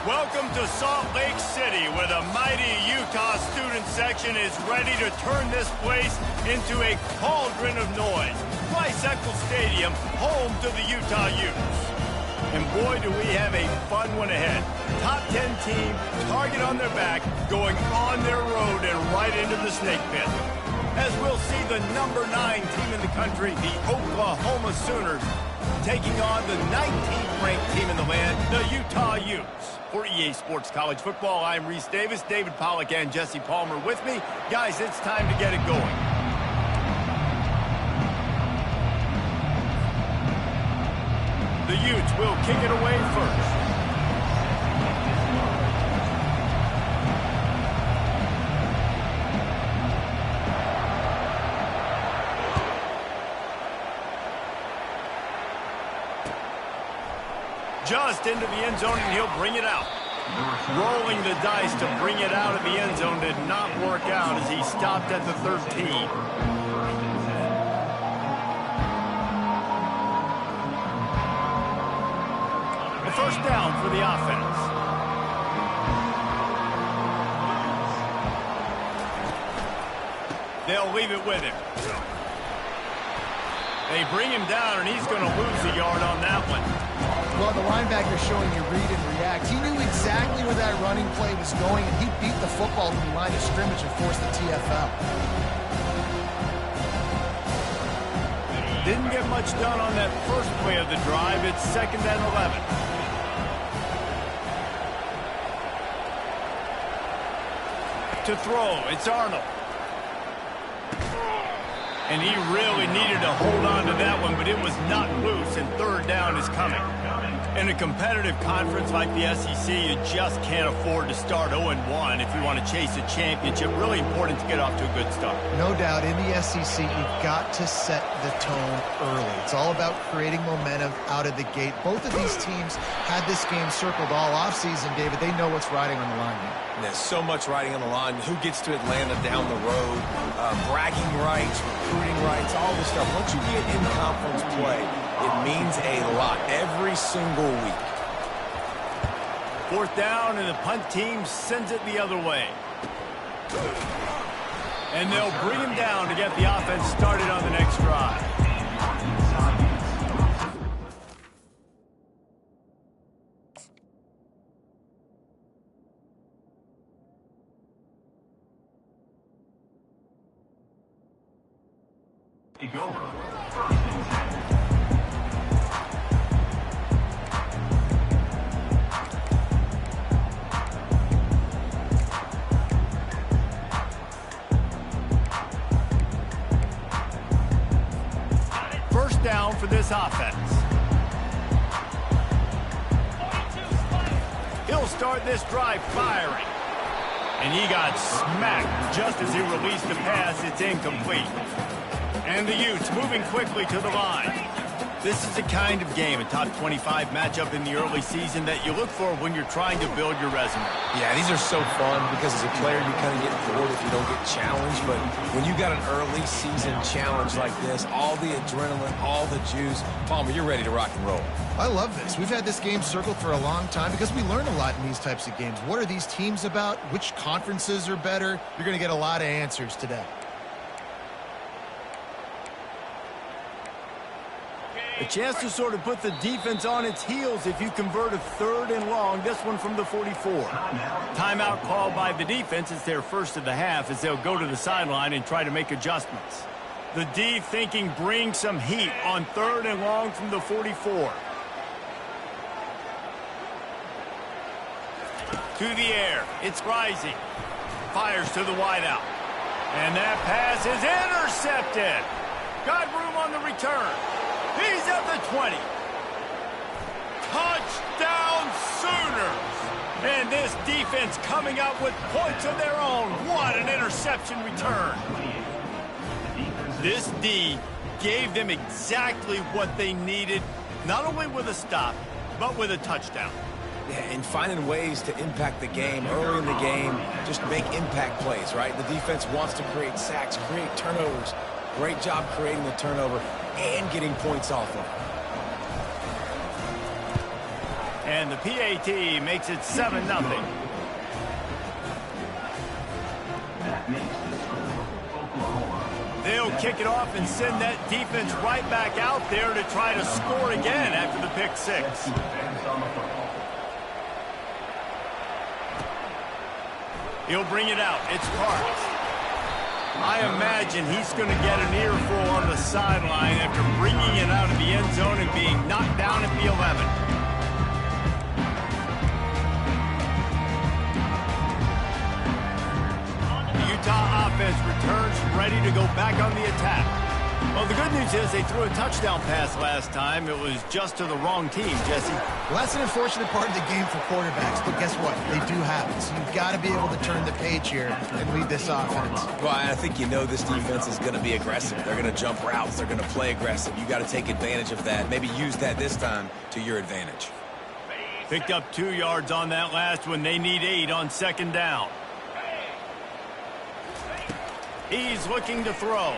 Welcome to Salt Lake City, where the mighty Utah student section is ready to turn this place into a cauldron of noise. Rice Eccles Stadium, home to the Utah Utes. And boy, do we have a fun one ahead. Top 10 team, target on their back, going on their road and right into the snake pit. As we'll see the number 9 team in the country, the Oklahoma Sooners, taking on the 19th ranked team in the land, the Utah Utes. For EA Sports College Football, I'm Reese Davis, David Pollack and Jesse Palmer with me. Guys, it's time to get it going. The Utes will kick it away first. Just into the end zone, and he'll bring it out. Rolling the dice to bring it out of the end zone did not work out as he stopped at the 13. A first down for the offense. They'll leave it with him. They bring him down, and he's going to lose a yard on that one. Well, the linebacker showing you read and react. He knew exactly where that running play was going, and he beat the football to the line of scrimmage and forced the TFL. Didn't get much done on that first play of the drive. It's 2nd and 11. To throw, it's Arnold. And he really needed to hold on to that one, but it was not loose, and third down is coming. In a competitive conference like the SEC, you just can't afford to start 0-1 if you want to chase a championship. Really important to get off to a good start. No doubt, in the SEC, you've got to set the tone early. It's all about creating momentum out of the gate. Both of these teams had this game circled all offseason, David. They know what's riding on the line here. There's so much riding on the line. Who gets to Atlanta down the road, bragging rights, recruiting rights, all this stuff. Once you get in conference play, it means a lot every single week. Fourth down, and the punt team sends it the other way. And they'll bring him down to get the offense started on the next drive. First down for this offense. He'll start this drive firing. And he got smacked just as he released the pass. It's incomplete. And the Utes moving quickly to the line. This is the kind of game, a top 25 matchup in the early season, that you look for when you're trying to build your resume. Yeah, these are so fun because as a player you kind of get bored if you don't get challenged. But when you got an early season challenge like this, all the adrenaline, all the juice, Palmer, you're ready to rock and roll. I love this. We've had this game circled for a long time because we learn a lot in these types of games. What are these teams about? Which conferences are better? You're going to get a lot of answers today. A chance to sort of put the defense on its heels if you convert a 3rd and long. This one from the 44. Timeout called by the defense. It's their first of the half as they'll go to the sideline and try to make adjustments. The D thinking bring some heat on 3rd and long from the 44. To the air. It's rising. Fires to the wideout. And that pass is intercepted. Got room on the return. He's at the 20. Touchdown Sooners. And this defense coming up with points of their own. What an interception return. This D gave them exactly what they needed, not only with a stop, but with a touchdown. Yeah, and finding ways to impact the game early in the game, just make impact plays, right? The defense wants to create sacks, create turnovers. Great job creating the turnover and getting points off of it. And the PAT makes it 7-0. They'll kick it off and send that defense right back out there to try to score again after the pick six. He'll bring it out. It's Parks. I imagine he's going to get an earful on the sideline after bringing it out of the end zone and being knocked down at the 11. Utah offense returns ready to go back on the attack. Well, the good news is they threw a touchdown pass last time. It was just to the wrong team, Jesse. Well, that's an unfortunate part of the game for quarterbacks, but guess what? They do have it. So you've got to be able to turn the page here and lead this offense. Well, I think this defense is going to be aggressive. They're going to jump routes. They're going to play aggressive. You got to take advantage of that. Maybe use that this time to your advantage. Picked up 2 yards on that last one. They need 8 on second down. He's looking to throw.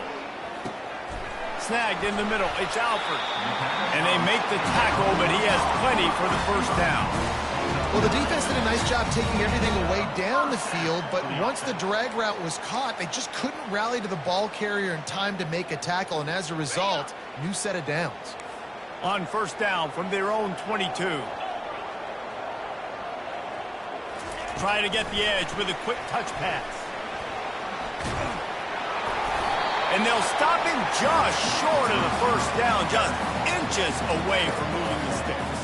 Snagged in the middle. It's Alford. And they make the tackle, but he has plenty for the first down. Well, the defense did a nice job taking everything away down the field, but once the drag route was caught, they just couldn't rally to the ball carrier in time to make a tackle, and as a result, new set of downs. On first down from their own 22. Trying to get the edge with a quick touch pass. And they'll stop him just short of the first down, just inches away from moving the sticks.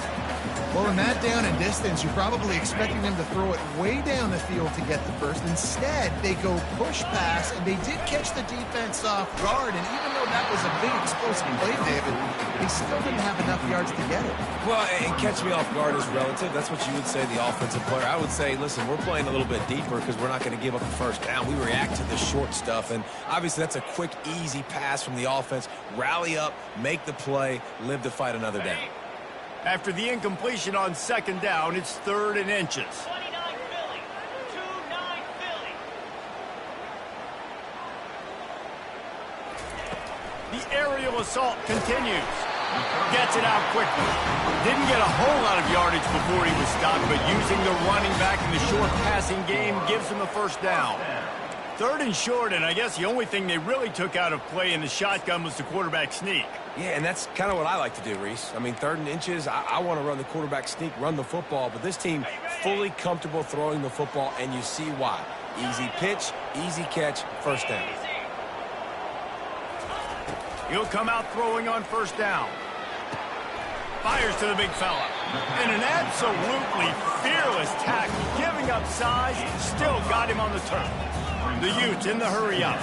Well, in that down and distance, you're probably expecting them to throw it way down the field to get the first. Instead, they go push pass, and they did catch the defense off guard. And even though that was a big explosive play, David, they still didn't have enough yards to get it. Well, and catch me off guard is relative. That's what you would say, the offensive player. I would say, listen, we're playing a little bit deeper because we're not going to give up the first down. We react to the short stuff, and obviously that's a quick, easy pass from the offense. Rally up, make the play, live to fight another down. After the incompletion on second down, it's 3rd and inches. 29 Philly. 2-9 Philly. The aerial assault continues. Gets it out quickly. Didn't get a whole lot of yardage before he was stopped, but using the running back in the short passing game gives him a first down. 3rd and short, and I guess the only thing they really took out of play in the shotgun was the quarterback sneak. Yeah, and that's kind of what I like to do, Reese. I mean, 3rd and inches, I want to run the quarterback sneak, run the football, but this team fully comfortable throwing the football, and you see why. Easy pitch, easy catch, first down. He'll come out throwing on first down. Fires to the big fella. And an absolutely fearless tackle, giving up size, still got him on the turf. The Utes in the hurry up.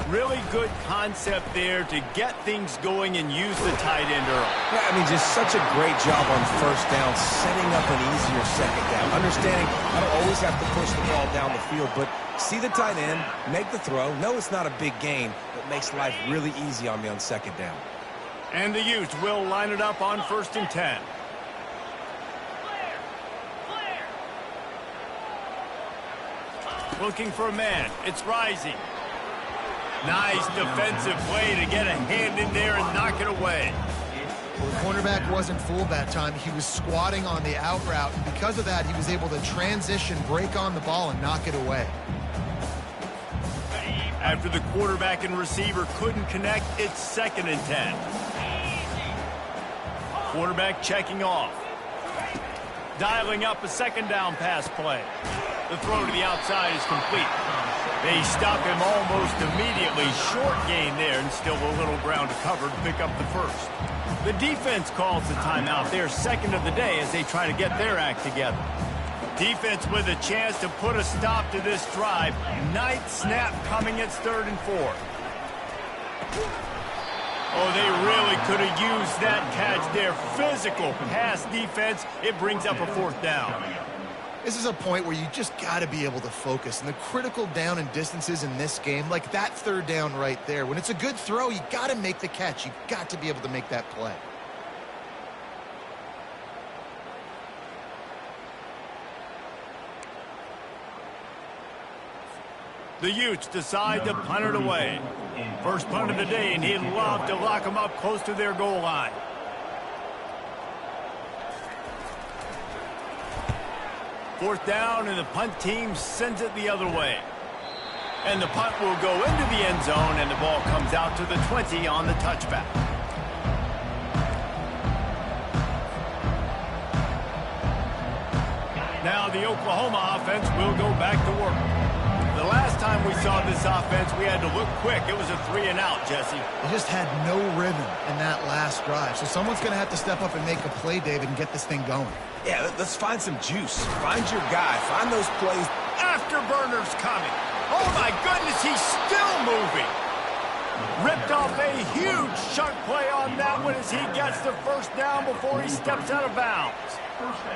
Really good concept there to get things going and use the tight end early. Yeah, I mean, just such a great job on first down, setting up an easier second down. Understanding I don't always have to push the ball down the field, but see the tight end, make the throw. No, it's not a big gain, but makes life really easy on me on second down. And the Utes will line it up on 1st and 10. Looking for a man. It's Rising. Nice defensive play to get a hand in there and knock it away. Well, the cornerback wasn't fooled that time. He was squatting on the out route, and because of that, he was able to transition, break on the ball, and knock it away. After the quarterback and receiver couldn't connect, it's 2nd and 10. Quarterback checking off. Dialing up a second down pass play. The throw to the outside is complete. They stop him almost immediately. Short gain there, and still a little ground to cover to pick up the first. The defense calls the timeout, their 2nd of the day, as they try to get their act together. Defense with a chance to put a stop to this drive. Night snap coming. It's 3rd and 4. Oh, they really could have used that catch there. Physical pass defense. It brings up a 4th down. This is a point where you just got to be able to focus. And the critical down and distances in this game, like that 3rd down right there, when it's a good throw, you got to make the catch. You got to be able to make that play. The Utes decide to punt it away. First punt of the day, and he'd love to lock them up close to their goal line. 4th down, and the punt team sends it the other way. And the punt will go into the end zone, and the ball comes out to the 20 on the touchback. Now the Oklahoma offense will go back to work. The last time we saw this offense, we had to look quick. It was a 3-and-out, Jesse. They just had no rhythm in that last drive. So someone's going to have to step up and make a play, David, and get this thing going. Yeah, let's find some juice. Find your guy. Find those plays. Afterburner's coming. Oh, my goodness, he's still moving. Ripped off a huge chunk play on that one as he gets the first down before he steps out of bounds.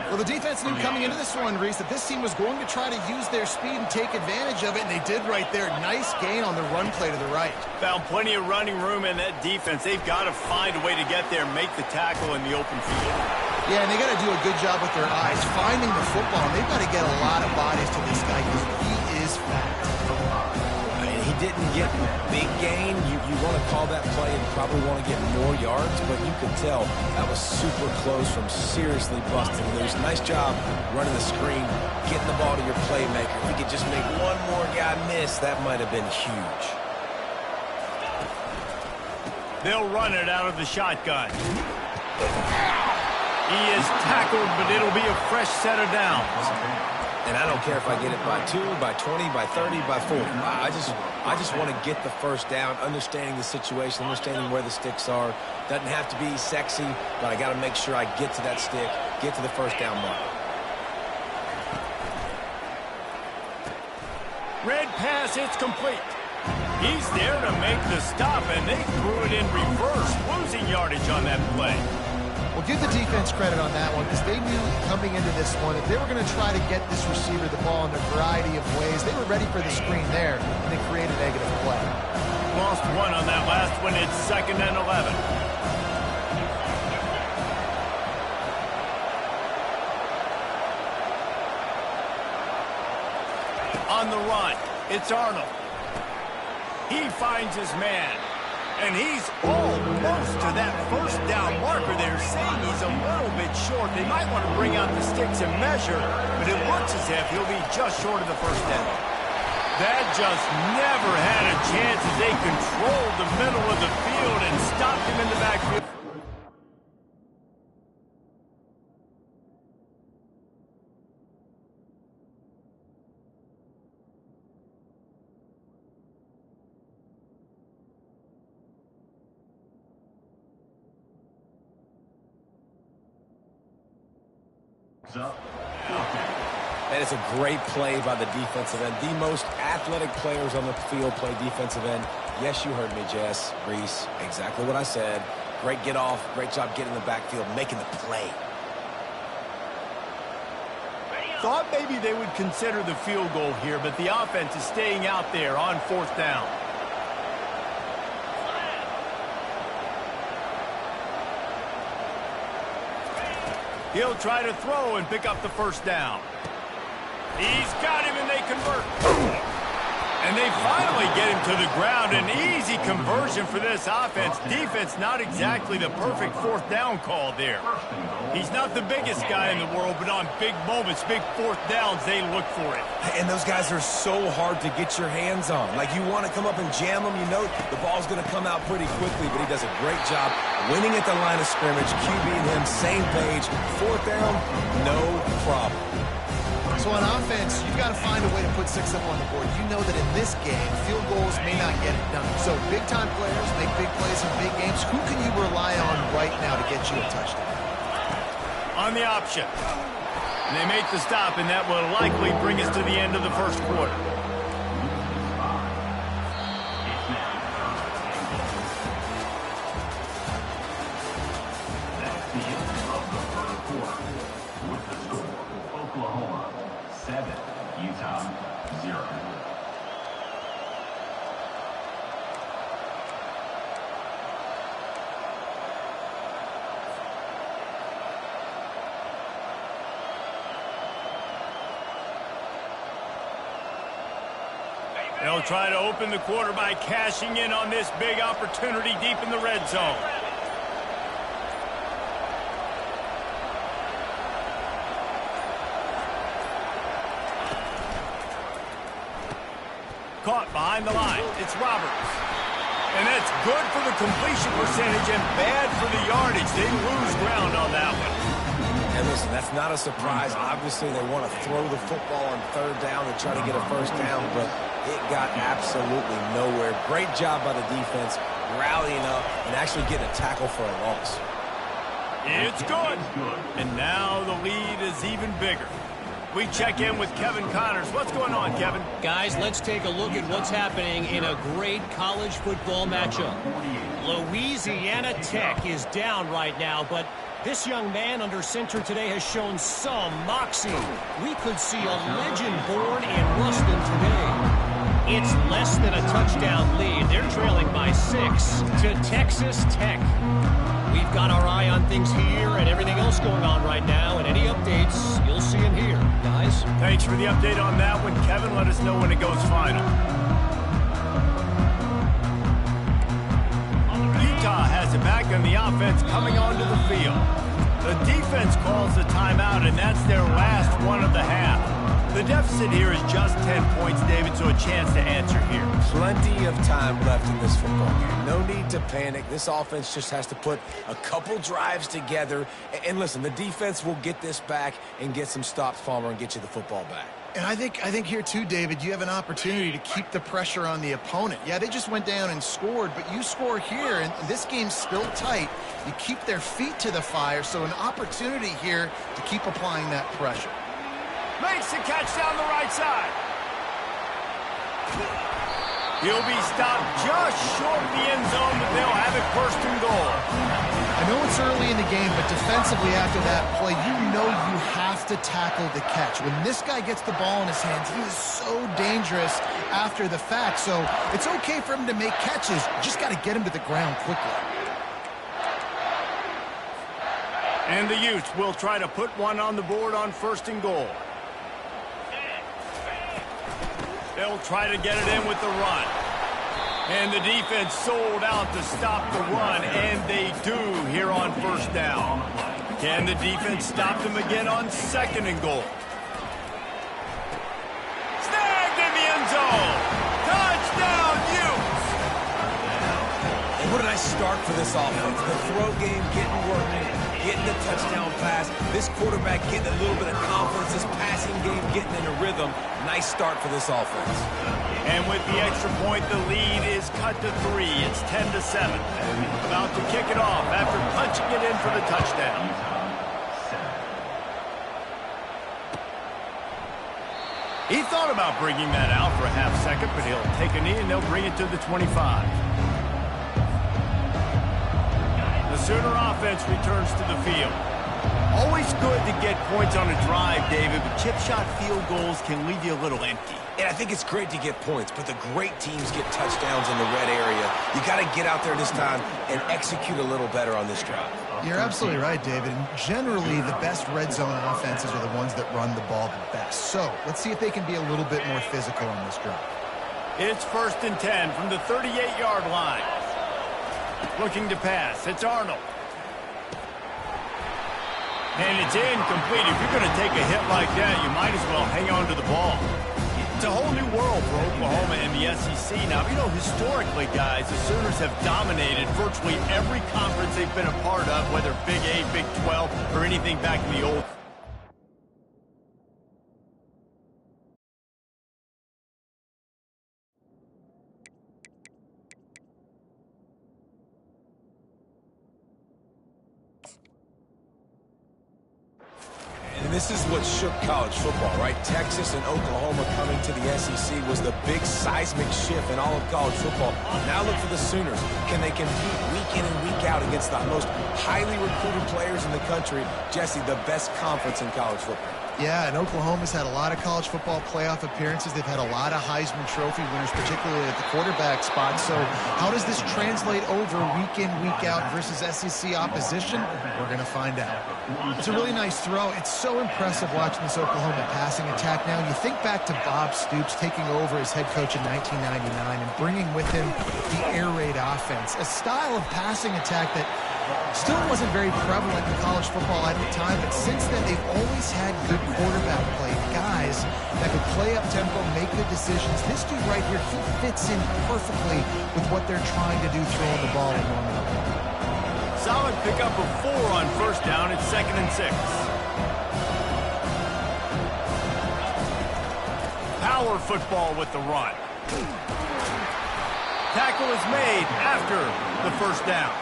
Well, the defense knew coming into this one, Reese, that this team was going to try to use their speed and take advantage of it, and they did right there. Nice gain on the run play to the right. Found plenty of running room in that defense. They've got to find a way to get there and make the tackle in the open field. Yeah, and they got to do a good job with their eyes, finding the football. And they've got to get a lot of bodies to this guy because he is fat. I mean, he didn't get big gain. You want to call that play and probably want to get more yards, but you could tell that was super close from seriously busting loose. Nice job running the screen, getting the ball to your playmaker. If he could just make one more guy miss, that might have been huge. They'll run it out of the shotgun. He is tackled, but it'll be a fresh set of downs. And I don't care if I get it by 2, by 20, by 30, by 40. I just want to get the first down, understanding the situation, understanding where the sticks are. Doesn't have to be sexy, but I got to make sure I get to that stick, get to the first down mark. Red pass, it's complete. He's there to make the stop, and they threw it in reverse, losing yardage on that play. Well, give the defense credit on that one because they knew coming into this one that they were going to try to get this receiver the ball in a variety of ways. They were ready for the screen there, and they created a negative play. Lost one on that last one. It's 2nd and 11. On the run, it's Arnold. He finds his man. And he's almost to that first down marker. They're saying he's a little bit short. They might want to bring out the sticks and measure, but it looks as if he'll be just short of the first down. That just never had a chance as they controlled the middle of the field and stopped him in the backfield. And it's a great play by the defensive end. The most athletic players on the field play defensive end. Yes, you heard me, Jess, Reese. Exactly what I said. Great get off. Great job getting in the backfield, making the play. Thought maybe they would consider the field goal here, but the offense is staying out there on 4th down. He'll try to throw and pick up the first down. He's got him, and they convert. And they finally get him to the ground. An easy conversion for this offense. Defense, not exactly the perfect 4th down call there. He's not the biggest guy in the world, but on big moments, big 4th downs, they look for it. And those guys are so hard to get your hands on. Like, you want to come up and jam them. You know the ball's going to come out pretty quickly, but he does a great job winning at the line of scrimmage. QB and him, same page. 4th down, no problem. So on offense, you've got to find a way to put 6 up on the board. You know that in this game, field goals may not get it done. So big-time players make big plays in big games. Who can you rely on right now to get you a touchdown? On the option. And they make the stop, and that will likely bring us to the end of the first quarter. Oklahoma 7, Utah 0. They'll try to open the quarter by cashing in on this big opportunity deep in the red zone. caught behind the line. It's Roberts. And that's good for the completion percentage and bad for the yardage. They lose ground on that one. And listen, that's not a surprise. Obviously, they want to throw the football on third down and try to get a first down, but it got absolutely nowhere. Great job by the defense, rallying up and actually getting a tackle for a loss. It's good. And now the lead is even bigger. We check in with Kevin Connors. What's going on, Kevin? Guys, let's take a look at what's happening in a great college football matchup. Louisiana Tech is down right now, but this young man under center today has shown some moxie. We could see a legend born in Ruston today. It's less than a touchdown lead. They're trailing by 6 to Texas Tech. We've got our eye on things here and everything else going on right now, and any updates, you'll see them here, guys. Thanks for the update on that one, Kevin. Let us know when it goes final. Utah has it back on the offense coming onto the field. The defense calls the timeout, and that's their last one of the half. The deficit here is just 10 points, David, so a chance to answer here. Plenty of time left in this football game. No need to panic. This offense just has to put a couple drives together. And listen, the defense will get this back and get some stops, Palmer, and get you the football back. And I think here too, David, you have an opportunity to keep the pressure on the opponent. Yeah, they just went down and scored, but you score here, and this game's still tight. You keep their feet to the fire, so an opportunity here to keep applying that pressure. Makes the catch down the right side. He'll be stopped just short of the end zone, but they'll have it first and goal. I know it's early in the game, but defensively after that play, you know you have to tackle the catch. When this guy gets the ball in his hands, he is so dangerous after the fact. So it's okay for him to make catches. You just got to get him to the ground quickly. And the Utes will try to put one on the board on first and goal. They'll try to get it in with the run. And the defense sold out to stop the run, and they do here on first down. Can the defense stop them again on second and goal? Snagged in the end zone. Touchdown, Utes! And what a nice start for this offense. The throw game getting working, getting the touchdown pass. This quarterback getting a little bit of confidence. This passing game getting in a rhythm. Nice start for this offense. And with the extra point, the lead is cut to 3. It's 10-7. About to kick it off after punching it in for the touchdown. He thought about bringing that out for a half second, but he'll take a knee and they'll bring it to the 25. The Sooner offense returns to the field. Always good to get points on a drive, David, but chip shot field goals can leave you a little empty. And I think it's great to get points, but the great teams get touchdowns in the red area. You got to get out there this time and execute a little better on this drive. You're absolutely right, David. And generally, the best red zone offenses are the ones that run the ball the best. So let's see if they can be a little bit more physical on this drive. It's 1st and 10 from the 38-yard line. Looking to pass. It's Arnold. And it's incomplete. If you're going to take a hit like that, you might as well hang on to the ball. It's a whole new world for Oklahoma and the SEC. Now, you know, historically, guys, the Sooners have dominated virtually every conference they've been a part of, whether Big 8, Big 12, or anything back in the old. And this is what shook college football, right? Texas and Oklahoma coming to the SEC was the big seismic shift in all of college football. Now look for the Sooners. Can they compete week in and week out against the most highly recruited players in the country? Jesse, the best conference in college football. Yeah, and Oklahoma's had a lot of college football playoff appearances. They've had a lot of Heisman Trophy winners, particularly at the quarterback spot. So how does this translate over week in, week out versus SEC opposition? We're going to find out. It's a really nice throw. It's so impressive watching this Oklahoma passing attack now. You think back to Bob Stoops taking over as head coach in 1999 and bringing with him the air raid offense, a style of passing attack that Still wasn't very prevalent in college football at the time, but since then they've always had good quarterback play. Guys that could play up tempo, make good decisions. This dude right here, he fits in perfectly with what they're trying to do throwing the ball in Norman, Oklahoma. Solid pickup of 4 on first down. It's 2nd and 6. Power football with the run. Tackle is made after the first down.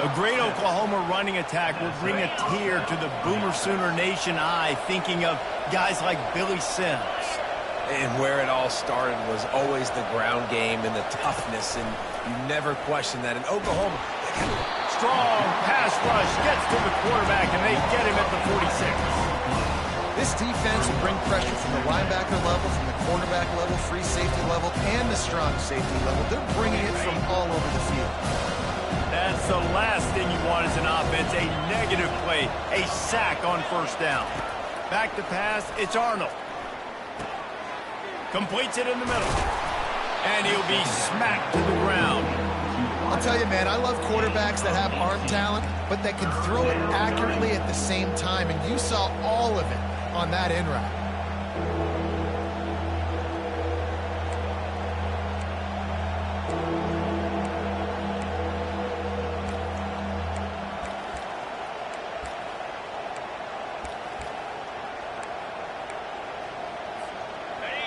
A great Oklahoma running attack will bring a tear to the Boomer Sooner Nation eye, thinking of guys like Billy Sims. And where it all started was always the ground game and the toughness, and you never question that. In Oklahoma, Strong pass rush gets to the quarterback, and they get him at the 46. This defense will bring pressure from the linebacker level, from the quarterback level, free safety level, and the strong safety level. They're bringing it from all over the field. That's the last thing you want as an offense, a negative play, a sack on first down. Back to pass, it's Arnold. Completes it in the middle. And he'll be smacked to the ground. I'll tell you, man, I love quarterbacks that have arm talent, but that can throw it accurately at the same time, and you saw all of it on that in route.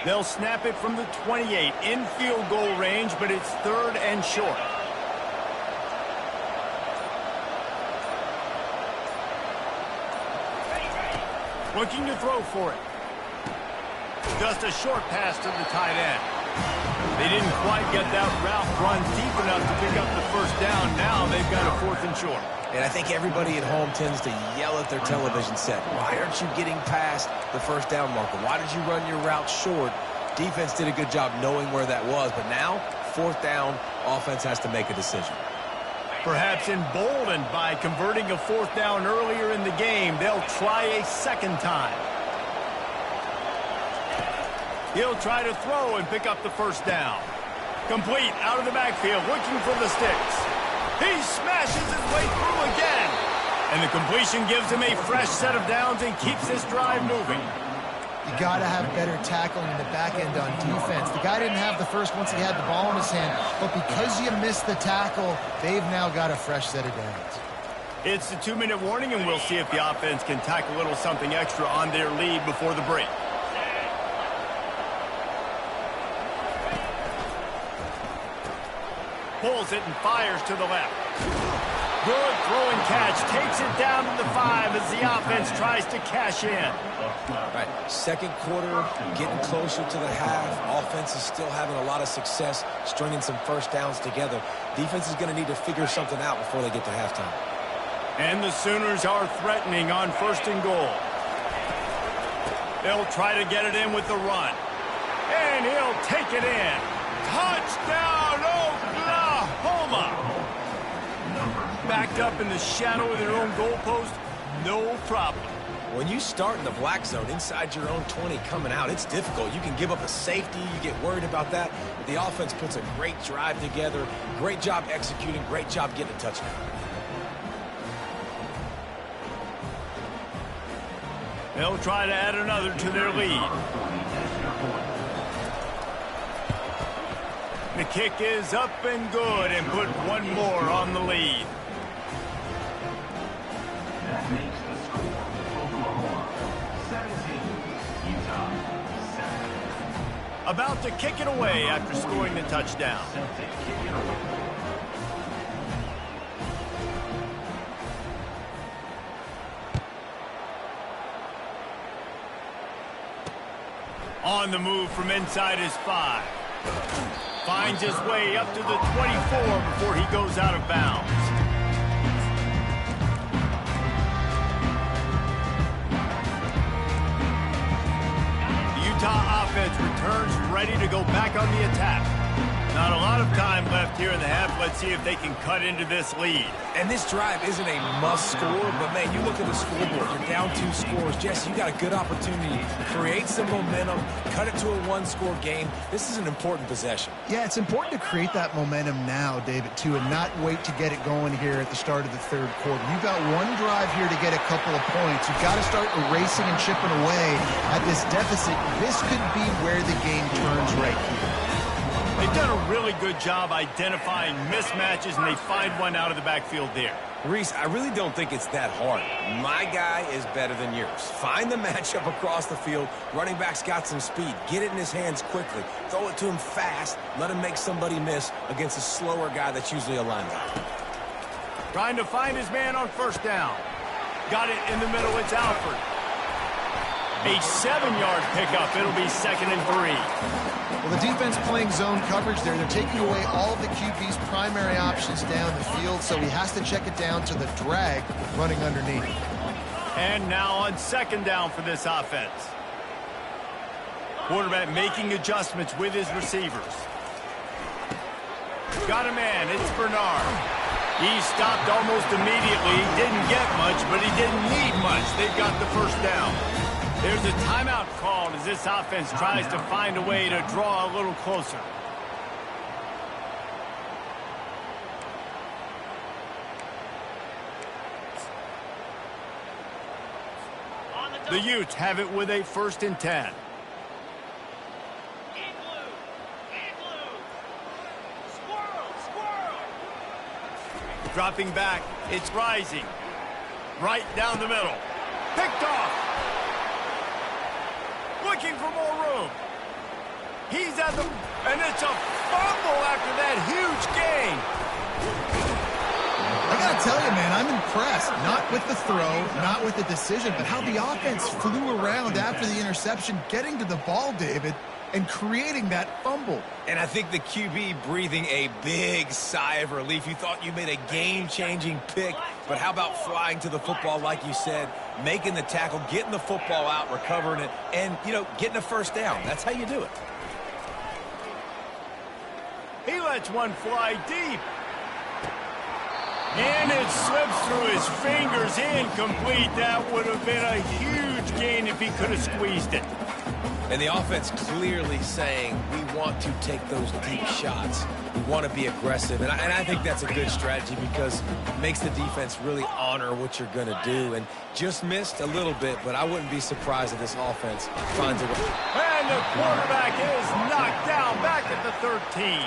They'll snap it from the 28 in field goal range, but it's 3rd and short. Looking to throw for it. Just a short pass to the tight end. They didn't quite get that route run deep enough to pick up the first down. Now they've got a 4th and short. and I think everybody at home tends to yell at their television set. Why aren't you getting past the first down marker? Why did you run your route short? Defense did a good job knowing where that was, but now, 4th down, offense has to make a decision. Perhaps emboldened by converting a 4th down earlier in the game, they'll try a second time. He'll try to throw and pick up the first down. Complete out of the backfield, looking for the sticks. He smashes his way through again. And the completion gives him a fresh set of downs and keeps this drive moving. You got to have better tackling in the back end on defense. The guy didn't have the first once he had the ball in his hand, but because you missed the tackle, they've now got a fresh set of downs. It's the 2-minute warning, and we'll see if the offense can tack a little something extra on their lead before the break. Pulls it and fires to the left. Good throw and catch. Takes it down to the 5 as the offense tries to cash in. Right, second quarter, getting closer to the half. Offense is still having a lot of success stringing some first downs together. Defense is going to need to figure something out before they get to halftime. And the Sooners are threatening on 1st and goal. They'll try to get it in with the run. And he'll take it in. Touchdown, Oklahoma! Backed up in the shadow of their own goalpost, no problem. When you start in the black zone inside your own 20 coming out, it's difficult. You can give up a safety. You get worried about that. But the offense puts a great drive together. Great job executing. Great job getting a touchdown. They'll try to add another to their lead. The kick is up and good and put one more on the lead. That makes the score Oklahoma 17, Utah 7. About to kick it away after scoring the touchdown. Celtic kick it away. On the move from inside his 5. Finds his way up to the 24 before he goes out of bounds. The Utah offense returns ready to go back on the attack. Not a lot of time left here in the half. Let's see if they can cut into this lead. And this drive isn't a must score, but man, you look at the scoreboard, you're down 2 scores. Jesse, you got a good opportunity to create some momentum, cut it to a 1-score game. This is an important possession. Yeah, it's important to create that momentum now, David, too, and not wait to get it going here at the start of the third quarter. You've got one drive here to get a couple of points. You've got to start erasing and chipping away at this deficit. This could be where the game turns right here. They've done a really good job identifying mismatches, and they find one out of the backfield there. Reese, I really don't think it's that hard. My guy is better than yours. Find the matchup across the field. Running back's got some speed. Get it in his hands quickly. Throw it to him fast. Let him make somebody miss against a slower guy that's usually a linebacker. Trying to find his man on first down. Got it in the middle. It's Alford. A 7-yard pickup. It'll be 2nd and 3. Well, the defense playing zone coverage there. They're taking away all of the QB's primary options down the field, so he has to check it down to the drag running underneath. And now on 2nd down for this offense. Quarterback making adjustments with his receivers. Got a man. It's Bernard. He stopped almost immediately. He didn't get much, but he didn't need much. They've got the first down. There's a timeout called as this offense tries to find a way to draw a little closer. The Utes have it with a 1st and 10. Dropping back, it's Rising. Right down the middle. Picked off. Looking for more room. He's at the... And it's a fumble after that huge gain. I got to tell you, man, I'm impressed. Not with the throw, not with the decision, but how the offense flew around after the interception, getting to the ball, David, and creating that fumble. And I think the QB breathing a big sigh of relief. You thought you made a game-changing pick, but how about flying to the football, like you said, making the tackle, getting the football out, recovering it, and, you know, getting a first down. That's how you do it. He lets one fly deep. And it slips through his fingers, incomplete. That would have been a huge gain if he could have squeezed it. And the offense clearly saying, we want to take those deep shots. We want to be aggressive. And I think that's a good strategy because it makes the defense really honor what you're going to do. And just missed a little bit, but I wouldn't be surprised if this offense finds a way. And the quarterback is knocked down back at the 13.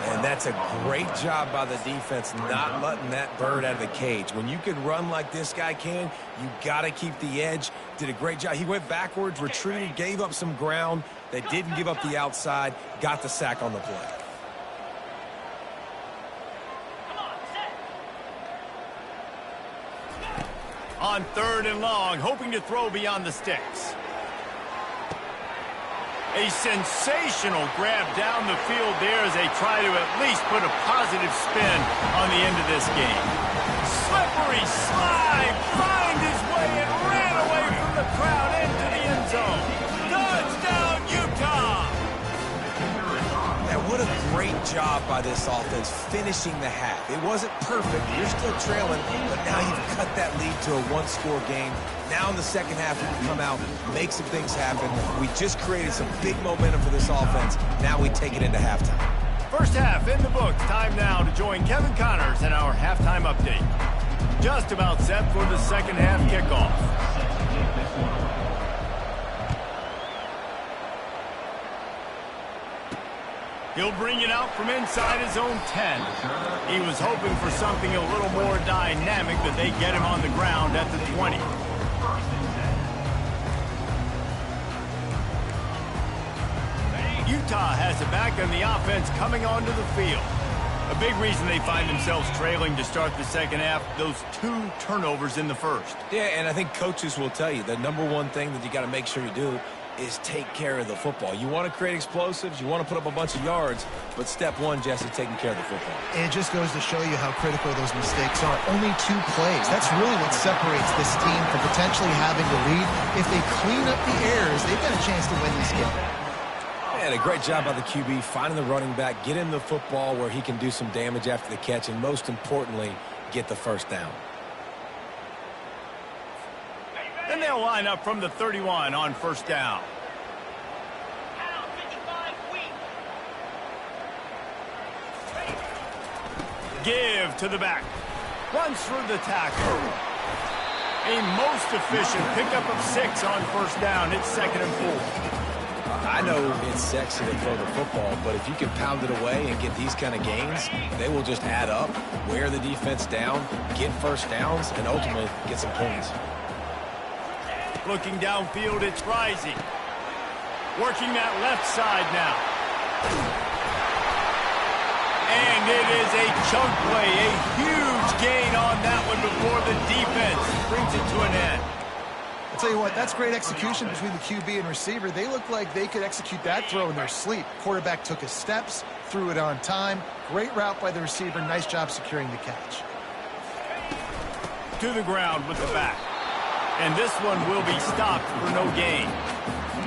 And that's a great job by the defense not letting that bird out of the cage. When you can run like this guy can, you got to keep the edge. Did a great job. He went backwards, retreated, gave up some ground. They didn't give up the outside, got the sack on the play. On 3rd and long, hoping to throw beyond the sticks. A sensational grab down the field there as they try to at least put a positive spin on the end of this game. Slippery slide, find his way and ran away from the crowd into the end zone. Touchdown, Utah! And what a great job by this offense finishing the half. It wasn't perfect. You're still trailing, but now you've cut that lead to a 1-score game. Now in the second half, we can come out, make some things happen. We just created some big momentum for this offense. Now we take it into halftime. First half in the books. Time now to join Kevin Connors in our halftime update. Just about set for the second half kickoff. He'll bring it out from inside his own 10. He was hoping for something a little more dynamic, but they get him on the ground at the 20. Utah has it back on the offense coming onto the field. A big reason they find themselves trailing to start the second half, those 2 turnovers in the first. Yeah, and I think coaches will tell you the number one thing that you got to make sure you do is take care of the football. You want to create explosives, you want to put up a bunch of yards, but step one, Jesse, taking care of the football. It just goes to show you how critical those mistakes are. Only 2 plays. That's really what separates this team from potentially having the lead. If they clean up the errors, they've got a chance to win this game. And a great job by the QB, finding the running back, get him the football where he can do some damage after the catch, and most importantly, get the first down. And they'll line up from the 31 on first down. Pound 55 weak. Give to the back. Runs through the tackle. A most efficient pickup of 6 on first down. It's 2nd and 4. I know it's sexy to throw the football, but if you can pound it away and get these kind of gains, they will just add up, wear the defense down, get first downs, and ultimately get some points. Looking downfield, it's Rising. Working that left side now. And it is a chunk play, a huge gain on that one before the defense brings it to an end. I'll tell you what, that's great execution between the QB and receiver. They look like they could execute that throw in their sleep. Quarterback took his steps, threw it on time. Great route by the receiver. Nice job securing the catch. To the ground with the back. And this one will be stopped for no gain.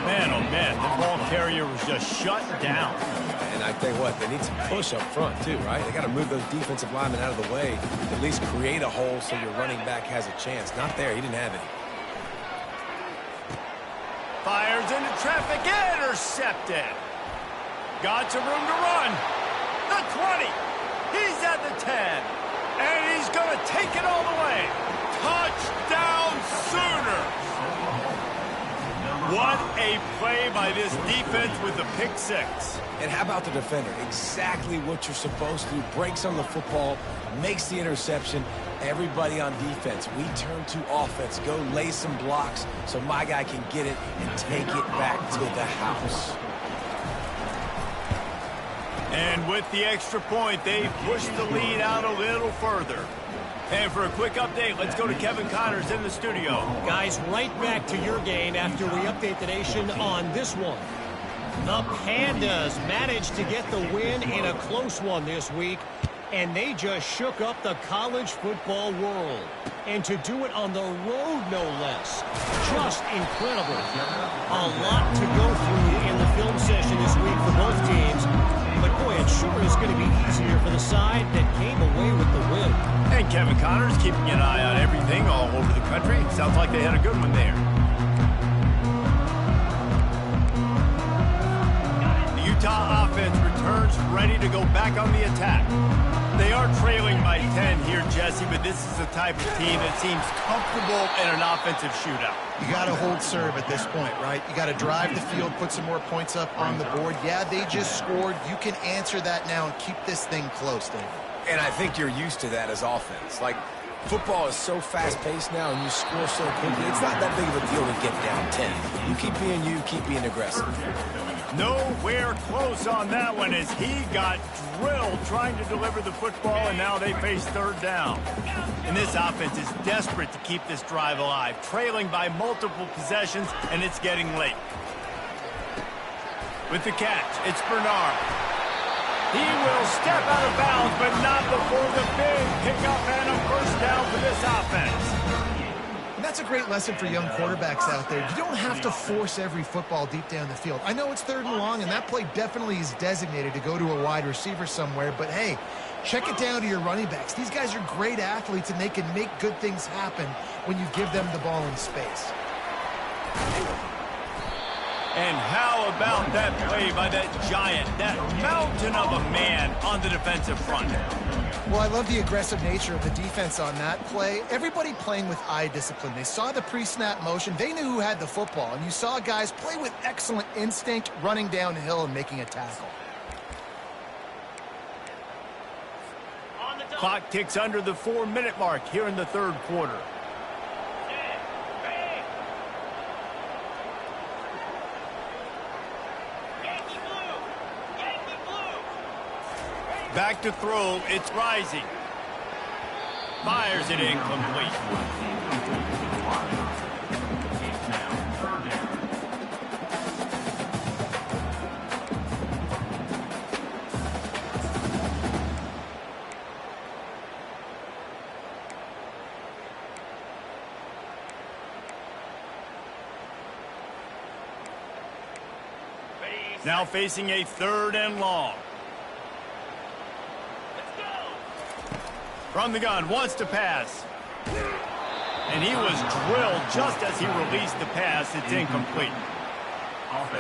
Man, oh man, the ball carrier was just shut down. And I tell you what, they need some push up front too, right? They got to move those defensive linemen out of the way, at least create a hole so your running back has a chance. Not there, he didn't have any. Fires into traffic, intercepted. Got some room to run. The 20. He's at the 10. And he's going to take it all the way. Touchdown Sooners. What a play by this defense with the pick 6. And how about the defender? Exactly what you're supposed to do. Breaks on the football, makes the interception. Everybody on defense, we turn to offense. Go lay some blocks so my guy can get it and take it back to the house. And with the extra point, they push the lead out a little further. And for a quick update, let's go to Kevin Connors in the studio. Guys, right back to your game after we update the nation on this one. The Pandas managed to get the win in a close one this week, and they just shook up the college football world. And to do it on the road, no less. Just incredible. A lot to go through in the film session this week for both teams. But boy, it sure is going to be easier for the side that came away with the win. And Kevin Connors keeping an eye on everything all over the country. Sounds like they had a good one there. The Utah offense returns ready to go back on the attack. They are trailing by 10 here, Jesse, but this is the type of team that seems comfortable in an offensive shootout. You got to hold serve at this point, right? You got to drive the field, put some more points up on the board. Yeah, they just scored. You can answer that now and keep this thing close, David. And I think you're used to that as offense. Like, football is so fast-paced now and you score so quickly, it's not that big of a deal to get down 10. You keep being you, keep being aggressive. Nowhere close on that one as he got drilled trying to deliver the football, and now they face third down. And this offense is desperate to keep this drive alive, trailing by multiple possessions, and it's getting late. With the catch, it's Bernard. He will step out of bounds, but not before the big pickup and a first down for this offense. And that's a great lesson for young quarterbacks out there. You don't have to force every football deep down the field. I know it's 3rd and long, and that play definitely is designated to go to a wide receiver somewhere, but hey, check it down to your running backs. These guys are great athletes, and they can make good things happen when you give them the ball in space. And how about that play by that giant, that mountain of a man on the defensive front? Well, I love the aggressive nature of the defense on that play. Everybody playing with eye discipline. They saw the pre-snap motion. They knew who had the football. And you saw guys play with excellent instinct, running downhill and making a tackle. Clock ticks under the 4-minute mark here in the 3rd quarter. Back to throw, it's Rising. Fires it incomplete. Now facing a 3rd and long. From the gun, wants to pass. And he was drilled just as he released the pass. It's incomplete.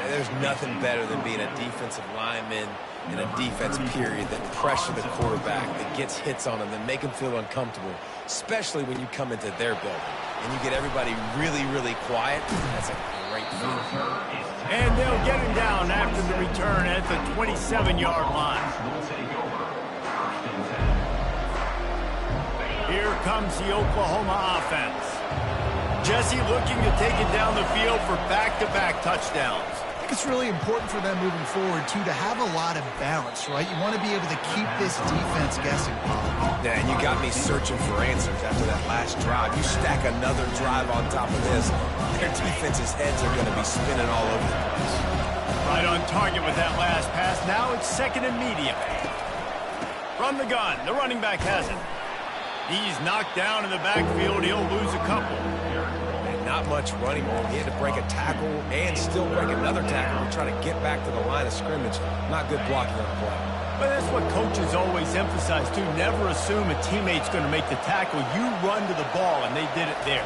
There's nothing better than being a defensive lineman in a defense period that pressure the quarterback, that gets hits on him, that make him feel uncomfortable, especially when you come into their building and you get everybody really, really quiet. That's a great feeling. And they'll get him down after the return at the 27-yard line. Here comes the Oklahoma offense. Jesse looking to take it down the field for back-to-back touchdowns. I think it's really important for them moving forward, too, to have a lot of balance, right? You want to be able to keep this defense guessing, Paul. Yeah, and you got me searching for answers after that last drive. You stack another drive on top of this, their defense's heads are going to be spinning all over the place. Right on target with that last pass. Now it's 2nd and medium. From the gun, the running back has it. He's knocked down in the backfield. He'll lose a couple. And not much running room. He had to break a tackle and still break another tackle to try to get back to the line of scrimmage. Not good blocking on the play. But that's what coaches always emphasize, too. Never assume a teammate's going to make the tackle. You run to the ball, and they did it there.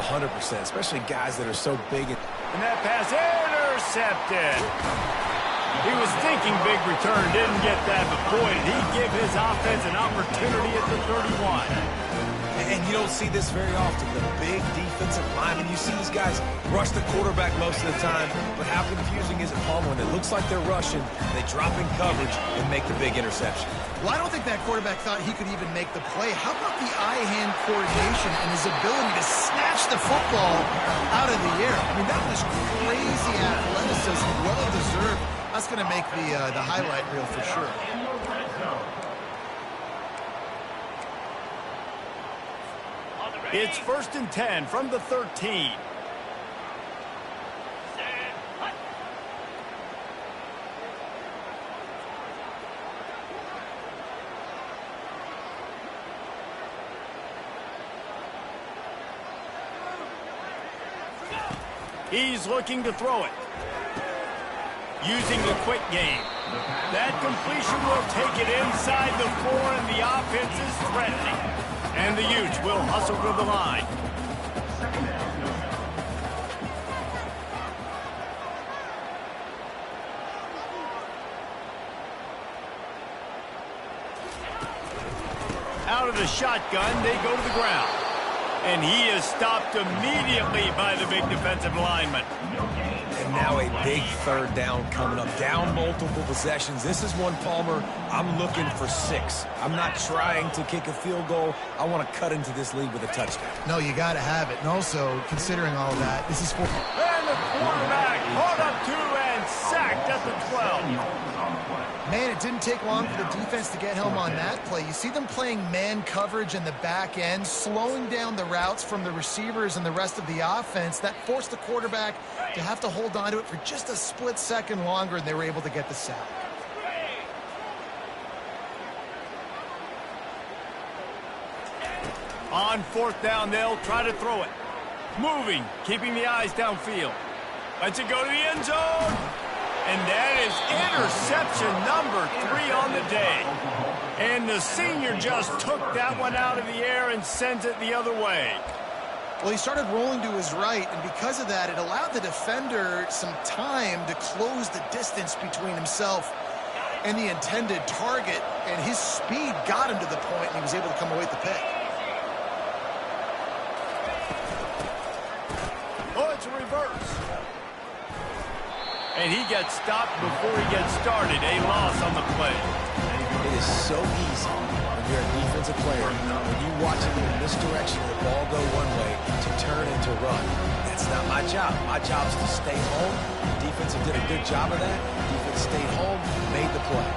100%, especially guys that are so big. And that pass intercepted. He was thinking big return, didn't get that, but boy, did he give his offense an opportunity at the 31. And you don't see this very often, the big defensive linemen. You see these guys rush the quarterback most of the time, but how confusing is it, Palmer, when it looks like they're rushing, they drop in coverage and make the big interception? Well, I don't think that quarterback thought he could even make the play. How about the eye-hand coordination and his ability to snatch the football out of the air? I mean, that was crazy athleticism, well-deserved. That's going to make the highlight reel for sure. It's 1st and 10 from the 13. He's looking to throw it. Using the quick game. That completion will take it inside the 4, and the offense is threatening. And the Utes will hustle to the line. Out of the shotgun, they go to the ground. And he is stopped immediately by the big defensive lineman. And now a big 3rd down coming up. Down multiple possessions. This is one, Palmer, I'm looking for 6. I'm not trying to kick a field goal. I want to cut into this lead with a touchdown. No, you got to have it. And also, considering all of that, this is for... And the quarterback caught up to and sacked at the 12. Man, it didn't take long for the defense to get home on that play. You see them playing man coverage in the back end, slowing down the routes from the receivers and the rest of the offense. That forced the quarterback to have to hold on to it for just a split second longer, and they were able to get the sack. On 4th down, they'll try to throw it. Moving, keeping the eyes downfield. Lets it go to the end zone. And that is interception number 3 on the day. And the senior just took that one out of the air and sends it the other way. Well, he started rolling to his right, and because of that, it allowed the defender some time to close the distance between himself and the intended target, and his speed got him to the point, and he was able to come away with the pick. Oh, it's a reverse. And he gets stopped before he gets started. A loss on the play. It is so easy when you're a defensive player, when you watch it in this direction, the ball go one way, to turn and to run. That's not my job. My job is to stay home. The defense did a good job of that. The defense stayed home, made the play.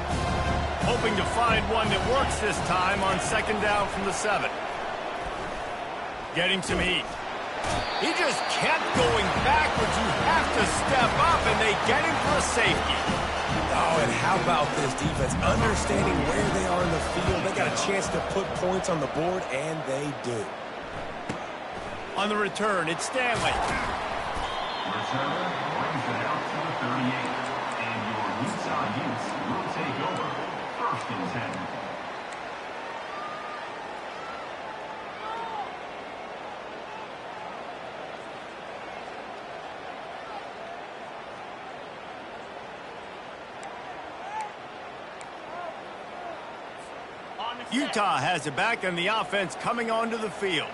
Hoping to find one that works this time on 2nd down from the 7. Getting some heat. He just kept going backwards. You have to step up, and they get him for a safety. Oh, and how about this defense? Understanding where they are in the field. They got a chance to put points on the board, and they do. On the return, it's Stanley. Returner brings it out to the 38. And your Utah Utes will take over. 1st and 10. Utah has it back and the offense coming onto the field.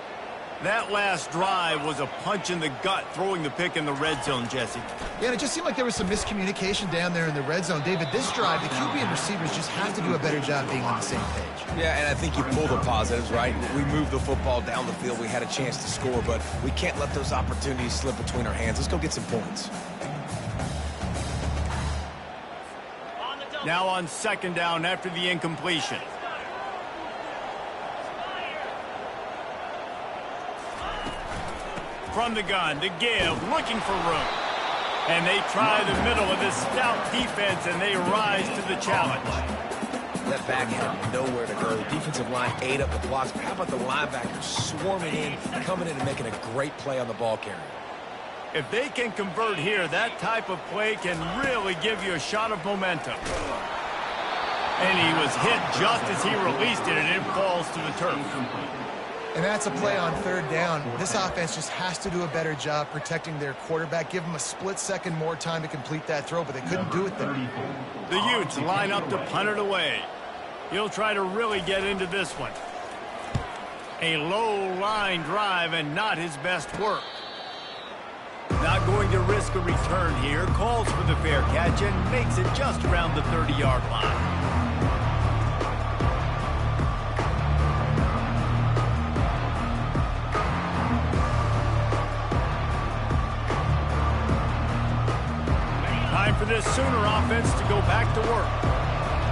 That last drive was a punch in the gut, throwing the pick in the red zone, Jesse. Yeah, and it just seemed like there was some miscommunication down there in the red zone. David, this drive, the QB and receivers just have to do a better job being on the same page. Yeah, and I think you pull the positives, right? We moved the football down the field. We had a chance to score, but we can't let those opportunities slip between our hands. Let's go get some points. Now on 2nd down after the incompletion. From the gun to give, looking for room. And they try the middle of this stout defense, and they rise to the challenge. That back had nowhere to go. The defensive line ate up the blocks. But how about the linebackers swarming in, coming in and making a great play on the ball carrier? If they can convert here, that type of play can really give you a shot of momentum. And he was hit just as he released it, and it falls to the turf. And that's a play on 3rd down. This offense just has to do a better job protecting their quarterback. Give him a split second more time to complete that throw, but they couldn't do it there. The Utes line up to punt it away. He'll try to really get into this one. A low line drive and not his best work. Not going to risk a return here. Calls for the fair catch and makes it just around the 30-yard line. For this Sooner offense to go back to work.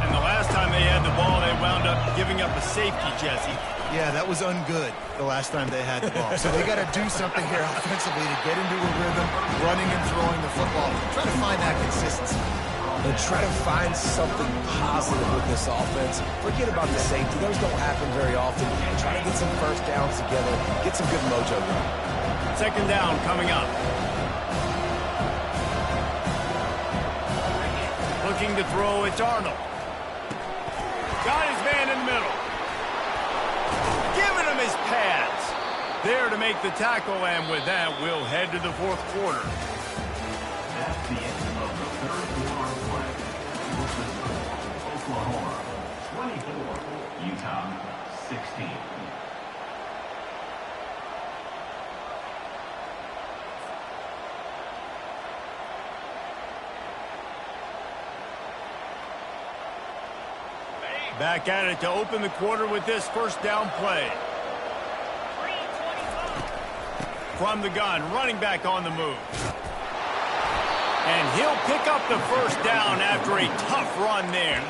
And the last time they had the ball, they wound up giving up a safety, Jesse. Yeah, that was ungood the last time they had the ball. So they got to do something here offensively to get into a rhythm, running and throwing the football. Try to find that consistency. And try to find something positive with this offense. Forget about the safety. Those don't happen very often. Try to get some 1st downs together. Get some good mojo going. 2nd down coming up. Looking to throw, it's Arnold. Got his man in the middle. Giving him his pads. There to make the tackle, and with that, we'll head to the 4th quarter. That's the end of the 3rd quarter of play. Oklahoma 24, Utah 16. Back at it to open the quarter with this 1st down play. From the gun, running back on the move. And he'll pick up the 1st down after a tough run there.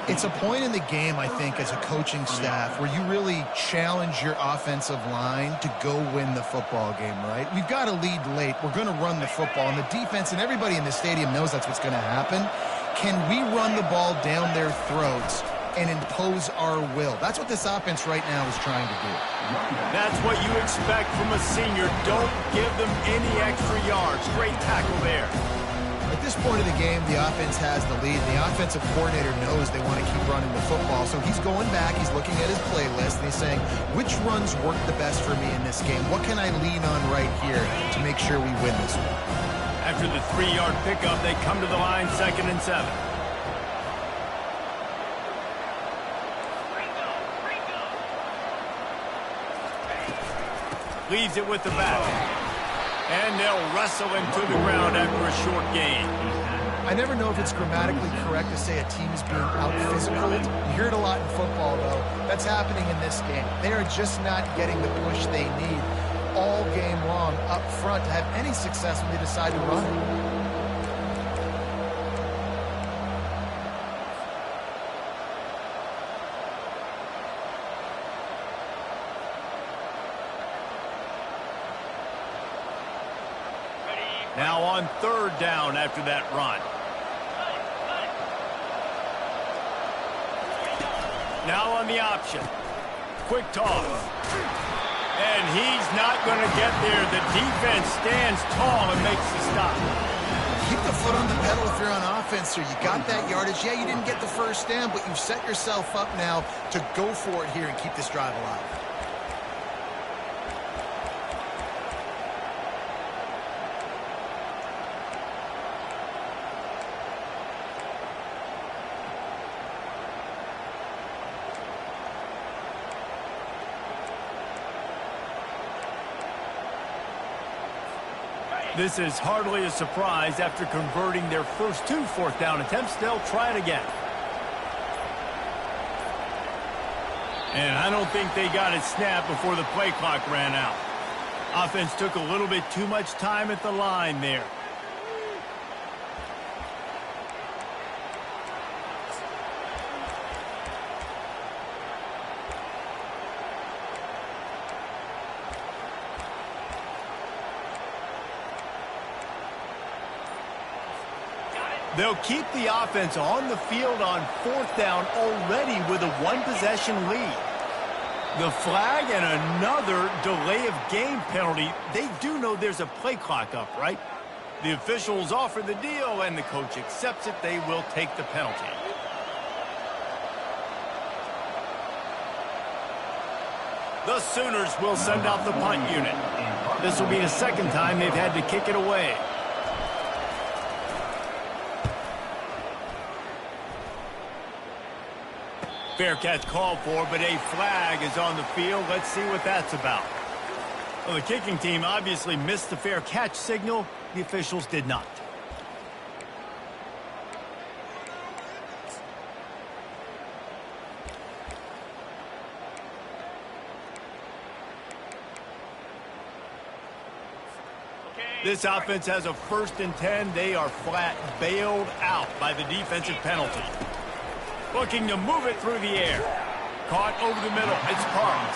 It's a point in the game, I think, as a coaching staff where you really challenge your offensive line to go win the football game, right? We've got to lead late. We're going to run the football. And the defense and everybody in the stadium knows that's what's going to happen. Can we run the ball down their throats and impose our will? That's what this offense right now is trying to do. That's what you expect from a senior. Don't give them any extra yards. Great tackle there. At this point of the game, the offense has the lead. The offensive coordinator knows they want to keep running the football. So he's going back, he's looking at his playlist, and he's saying, which runs work the best for me in this game? What can I lean on right here to make sure we win this one? After the 3-yard pickup, they come to the line, 2nd and 7. Leaves it with the back. And they'll wrestle him to the ground after a short gain. I never know if it's grammatically correct to say a team is being out-physicaled. You hear it a lot in football, though. That's happening in this game. They are just not getting the push they need all game long up front to have any success when they decide to run it. Now on 3rd down after that run. Now on the option. Quick toss. And he's not going to get there. The defense stands tall and makes the stop. keep the foot on the pedal if you're on offense here. You got that yardage. Yeah, you didn't get the first down, but you've set yourself up now to go for it here and keep this drive alive. This is hardly a surprise. After converting their first 2 fourth-down attempts, they'll try it again. And I don't think they got it snapped before the play clock ran out. Offense took a little bit too much time at the line there. They'll keep the offense on the field on 4th down already with a 1-possession lead. The flag and another delay of game penalty. They do know there's a play clock up, right? The officials offer the deal and the coach accepts it. They will take the penalty. The Sooners will send out the punt unit. This will be the second time they've had to kick it away. Fair catch called for, but a flag is on the field. Let's see what that's about. Well, the kicking team obviously missed the fair catch signal. The officials did not. This offense has a 1st and 10. They are flat bailed out by the defensive penalty. Looking to move it through the air. Caught over the middle. It's Parks.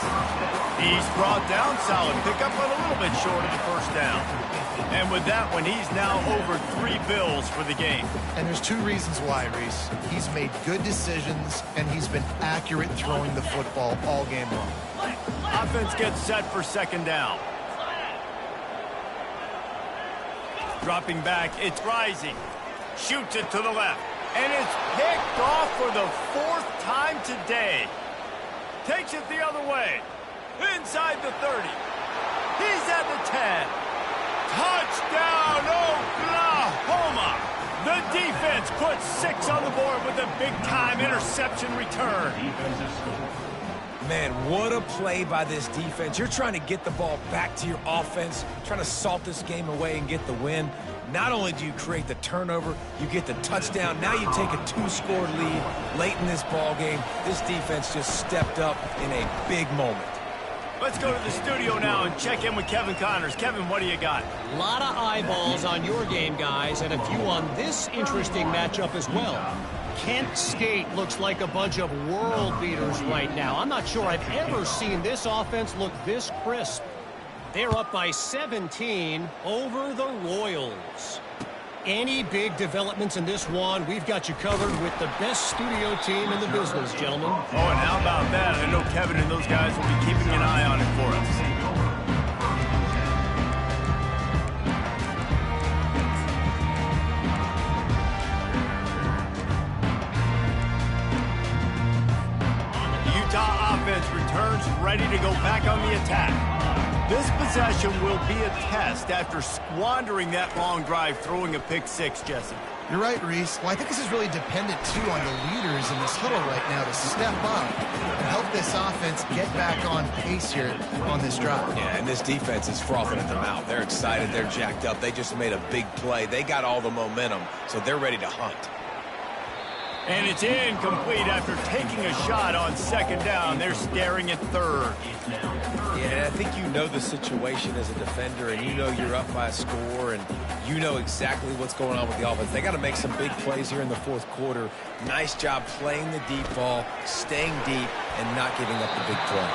He's brought down. Solid pickup, but a little bit short of the first down. And with that one, he's now over 3 bills for the game. And there's 2 reasons why, Reese. He's made good decisions, and he's been accurate throwing the football all game long. Offense gets set for 2nd down. Dropping back, it's Rising. Shoots it to the left. And it's picked off for the 4th time today. Takes it the other way. Inside the 30. He's at the 10. Touchdown, Oklahoma! The defense puts 6 on the board with a big-time interception return. Man, what a play by this defense. You're trying to get the ball back to your offense, trying to salt this game away and get the win. Not only do you create the turnover, you get the touchdown. Now you take a 2-score lead late in this ball game. This defense just stepped up in a big moment. Let's go to the studio now and check in with Kevin Connors. Kevin, what do you got? A lot of eyeballs on your game, guys, and a few on this interesting matchup as well. Kent State looks like a bunch of world beaters right now. I'm not sure I've ever seen this offense look this crisp. They're up by 17 over the Royals. Any big developments in this one, we've got you covered with the best studio team in the business, gentlemen. Oh, and how about that? I know Kevin and those guys will be keeping an eye on it for us. Utah offense returns ready to go back on the attack. This possession will be a test after squandering that long drive, throwing a pick-6, Jesse. You're right, Reese. Well, I think this is really dependent, too, on the leaders in this huddle right now to step up and help this offense get back on pace here on this drive. Yeah, and this defense is frothing at the mouth. They're excited. They're jacked up. They just made a big play. They got all the momentum, so they're ready to hunt. And it's incomplete after taking a shot on 2nd down. They're staring at 3rd. Yeah, I think you know the situation as a defender, and you know you're up by a score, and you know exactly what's going on with the offense. They got to make some big plays here in the 4th quarter. Nice job playing the deep ball, staying deep, and not giving up the big play.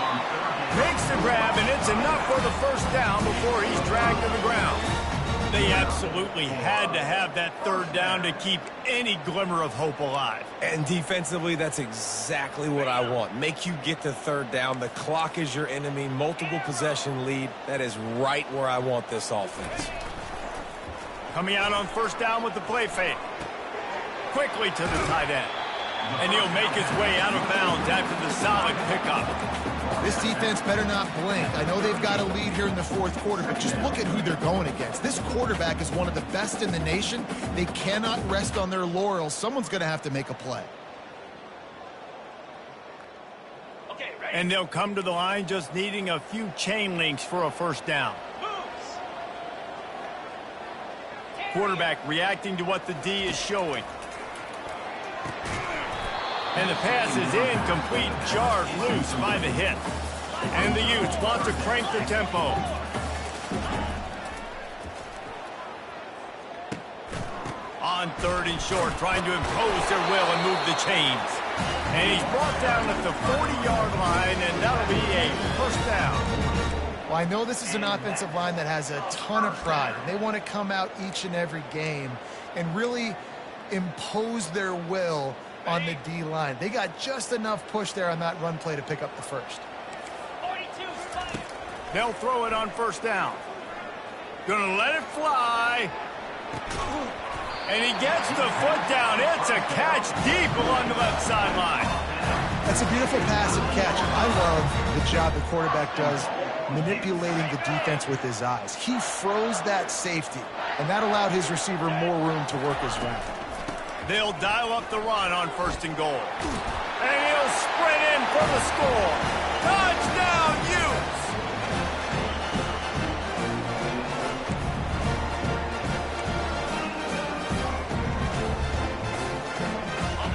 Makes the grab, and it's enough for the 1st down before he's dragged to the ground. They absolutely had to have that 3rd down to keep any glimmer of hope alive. And defensively, that's exactly what I want. Make you get the 3rd down. The clock is your enemy. Multiple possession lead. That is right where I want this offense. Coming out on first down with the play fake. Quickly to the tight end. And he'll make his way out of bounds after the solid pickup. This defense better not blink. I know they've got a lead here in the fourth quarter, but just look at who they're going against. This quarterback is one of the best in the nation. They cannot rest on their laurels. Someone's going to have to make a play. Okay, ready? And they'll come to the line just needing a few chain links for a first down. Moves. Quarterback reacting to what the D is showing. And the pass is incomplete, jarred loose by the hit. And the Utes want to crank the tempo. On third and short, trying to impose their will and move the chains. And he's brought down at the 40-yard line, and that'll be a first down. Well, I know this is an offensive line that has a ton of pride, and they want to come out each and every game and really impose their will on the D-line. They got just enough push there on that run play to pick up the first. 42, fire. They'll throw it on first down. Gonna let it fly. And he gets the foot down. It's a catch deep along the left sideline. That's a beautiful pass and catch. I love the job the quarterback does manipulating the defense with his eyes. He froze that safety, and that allowed his receiver more room to work his route. They'll dial up the run on first and goal. And he'll sprint in for the score. Touchdown, Utes!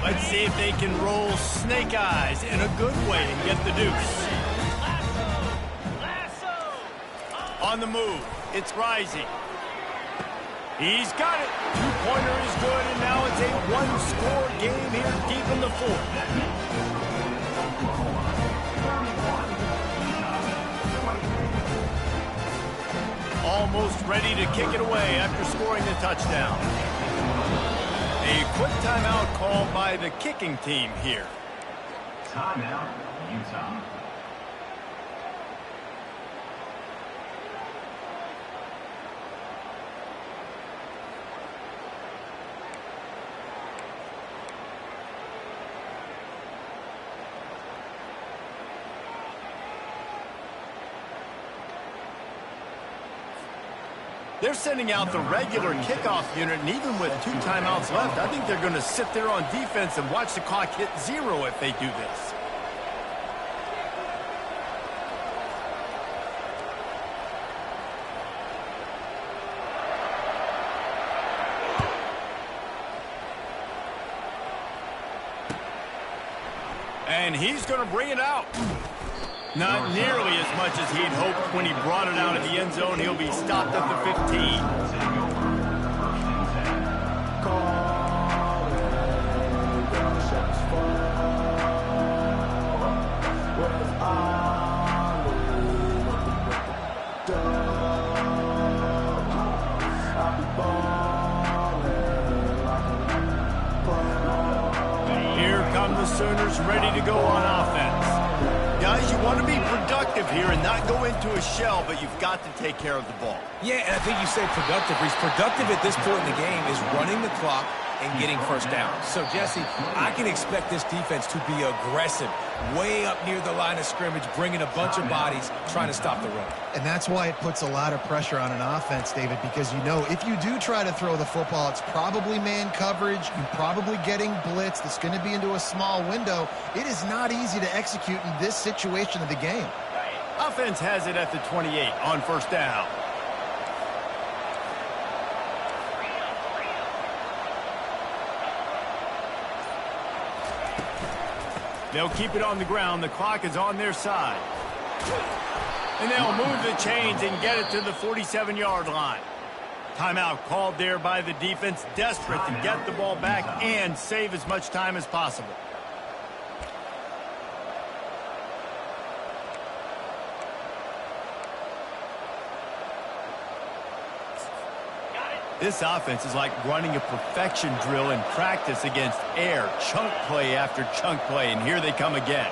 Let's see if they can roll snake eyes in a good way and get the deuce. Lasso. On the move, it's Rising. He's got it. Two-pointer is good, and now it's a one-score game here deep in the fourth. Almost ready to kick it away after scoring the touchdown. A quick timeout called by the kicking team here. Timeout, Utah. They're sending out the regular kickoff unit, and even with 2 timeouts left, I think they're going to sit there on defense and watch the clock hit 0 if they do this. And he's going to bring it out. Not nearly as much as he'd hoped when he brought it out of the end zone. He'll be stopped at the 15. Here come the Sooners ready to go on offense. Guys, you want to be productive here and not go into a shell, but you've got to take care of the ball. Yeah, and I think you say productive. He's productive at this point in the game is running the clock and getting first down. So, Jesse, I can expect this defense to be aggressive, way up near the line of scrimmage, bringing a bunch of bodies, trying to stop the run. And that's why it puts a lot of pressure on an offense, David, because you know if you do try to throw the football, it's probably man coverage. You're probably getting blitzed. It's going to be into a small window. It is not easy to execute in this situation of the game. Offense has it at the 28 on first down. They'll keep it on the ground. The clock is on their side. And they'll move the chains and get it to the 47-yard line. Timeout called there by the defense, desperate to get the ball back and save as much time as possible. This offense is like running a perfection drill in practice against air, chunk play after chunk play, and here they come again.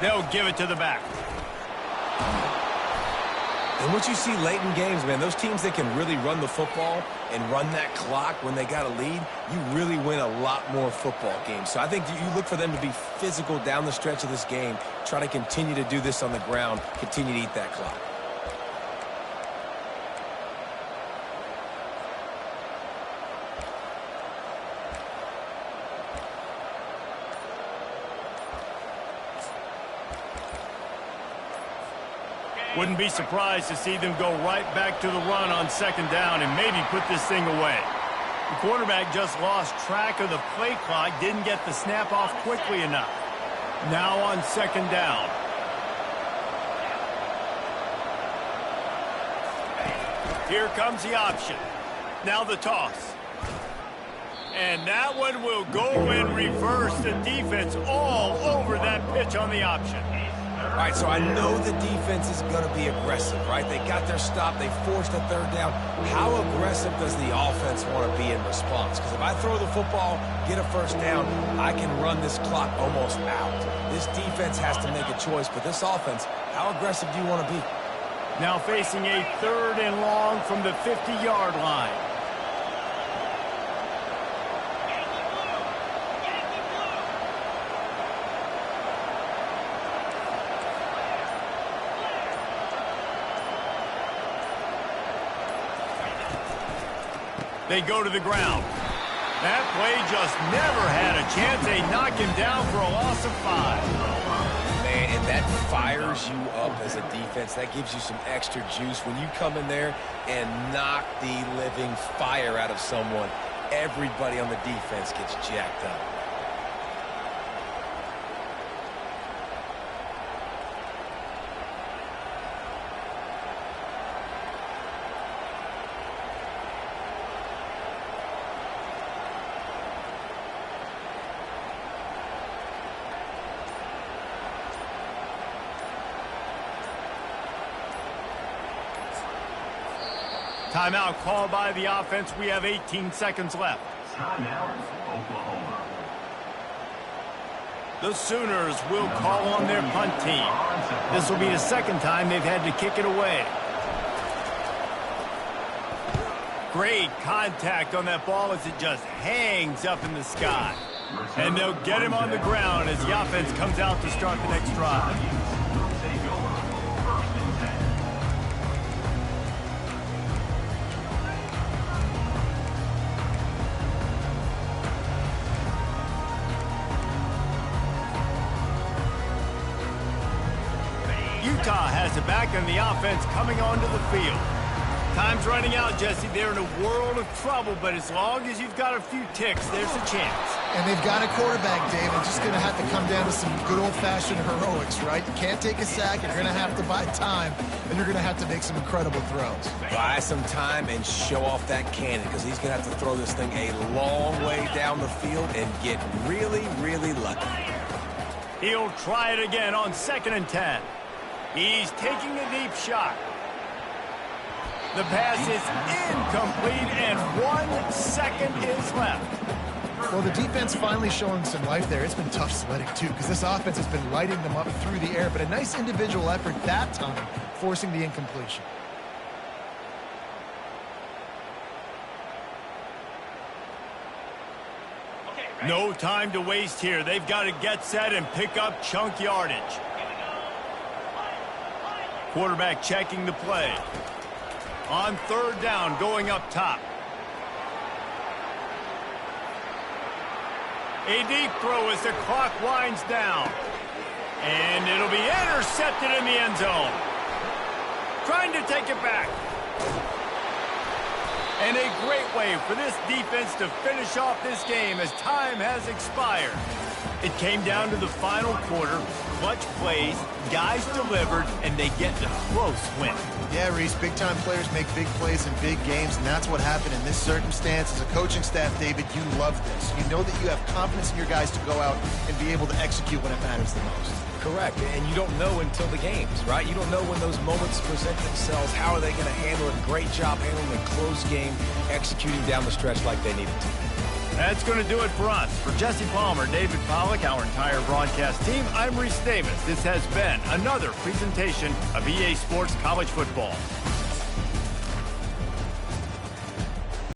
They'll give it to the back. And what you see late in games, man, those teams that can really run the football and run that clock when they got a lead, you really win a lot more football games. So I think you look for them to be physical down the stretch of this game, try to continue to do this on the ground, continue to eat that clock. Wouldn't be surprised to see them go right back to the run on second down and maybe put this thing away. The quarterback just lost track of the play clock, didn't get the snap off quickly enough. Now on second down. Here comes the option. Now the toss. And that one will go in reverse. The defense all over that pitch on the option. All right, so I know the defense is going to be aggressive, right? They got their stop. They forced a third down. How aggressive does the offense want to be in response? Because if I throw the football, get a first down, I can run this clock almost out. This defense has to make a choice, but this offense, how aggressive do you want to be? Now facing a third and long from the 50-yard line. They go to the ground. That play just never had a chance. They knock him down for a loss of 5. Man, and that fires you up as a defense. That gives you some extra juice. When you come in there and knock the living fire out of someone, everybody on the defense gets jacked up. Timeout called by the offense. We have 18 seconds left. Timeout, Oklahoma. The Sooners will call on their punt team. This will be the second time they've had to kick it away. Great contact on that ball as it just hangs up in the sky. And they'll get him on the ground as the offense comes out to start the next drive. Utah has it back, and the offense coming onto the field. Time's running out, Jesse. They're in a world of trouble, but as long as you've got a few ticks, there's a chance. And they've got a quarterback, Dave. It's just going to have to come down to some good old-fashioned heroics, right? You can't take a sack. You're going to have to buy time, and you're going to have to make some incredible throws. Buy some time and show off that cannon, because he's going to have to throw this thing a long way down the field and get really, really lucky. He'll try it again on 2nd and 10. He's taking a deep shot. The pass is incomplete, and 1 second is left. Well, the defense finally showing some life there. It's been tough sledding, too, because this offense has been lighting them up through the air, but a nice individual effort that time, forcing the incompletion. No time to waste here. They've got to get set and pick up chunk yardage. Quarterback checking the play. On 3rd down, going up top. A deep throw as the clock winds down. And it'll be intercepted in the end zone. Trying to take it back. And a great way for this defense to finish off this game as time has expired. It came down to the final quarter. Clutch plays, guys delivered, and they get a close win. Yeah, Reese, big-time players make big plays in big games, and that's what happened in this circumstance. As a coaching staff, David, you love this. You know that you have confidence in your guys to go out and be able to execute when it matters the most. Correct, and you don't know until the games, right? You don't know when those moments present themselves. How are they going to handle it? Great job handling a close game, executing down the stretch like they needed to. That's going to do it for us. For Jesse Palmer, David Pollack, our entire broadcast team, I'm Reese Davis. This has been another presentation of EA Sports College Football.